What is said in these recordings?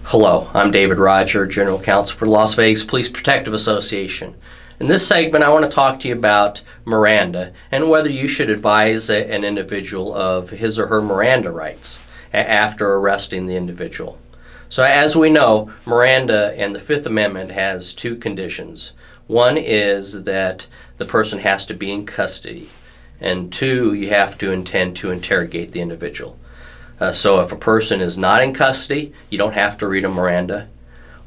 Hello, I'm David Droger, General Counsel for the Las Vegas Police Protective Association. In this segment, I want to talk to you about Miranda and whether you should advise an individual of his or her Miranda rights after arresting the individual. So as we know, Miranda and the Fifth Amendment has two conditions. One is that the person has to be in custody, and two, you have to intend to interrogate the individual. So if a person is not in custody, you don't have to read a Miranda.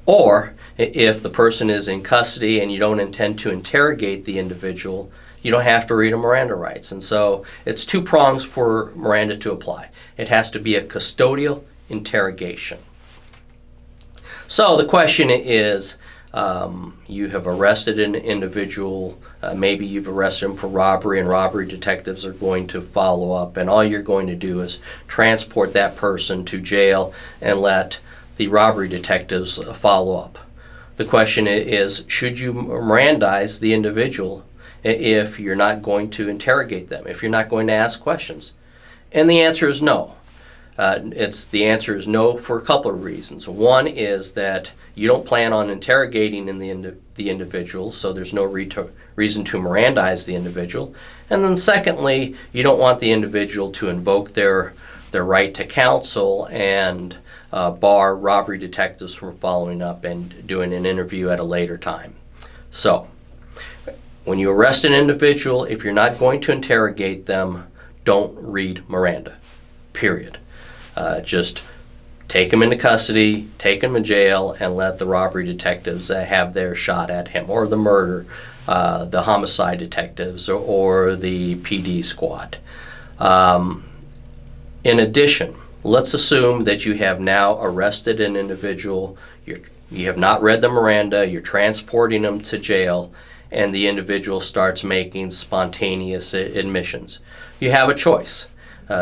Or if the person is in custody and you don't intend to interrogate the individual, you don't have to read a Miranda rights. And so it's two prongs for Miranda to apply. It has to be a custodial interrogation. So the question is, you have arrested an individual, maybe you've arrested him for robbery, and robbery detectives are going to follow up, and all you're going to do is transport that person to jail and let the robbery detectives follow up. The question is, should you Mirandize the individual if you're not going to interrogate them, if you're not going to ask questions? And the answer is no. The answer is no for a couple of reasons. One is that you don't plan on interrogating the individual, so there's no reason to Mirandize the individual. And then secondly, you don't want the individual to invoke their right to counsel and bar robbery detectives from following up and doing an interview at a later time. So, when you arrest an individual, if you're not going to interrogate them, don't read Miranda, period. Just take him into custody, take him to jail, and let the robbery detectives have their shot at him, or the murder, the homicide detectives, or the PD squad. In addition, let's assume that you have now arrested an individual, you have not read the Miranda, you're transporting him to jail, and the individual starts making spontaneous admissions. You have a choice.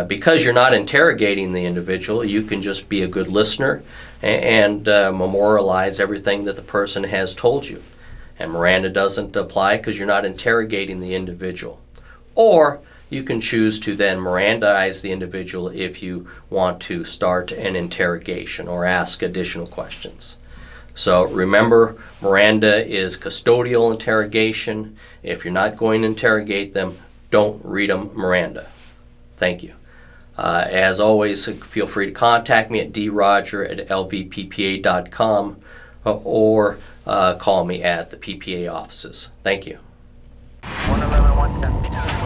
Because you're not interrogating the individual, you can just be a good listener and memorialize everything that the person has told you. And Miranda doesn't apply because you're not interrogating the individual. Or you can choose to then Mirandize the individual if you want to start an interrogation or ask additional questions. So remember, Miranda is custodial interrogation. If you're not going to interrogate them, don't read them Miranda. Thank you. As always, feel free to contact me at droger@lvppa.com or call me at the PPA offices. Thank you. 111, 110.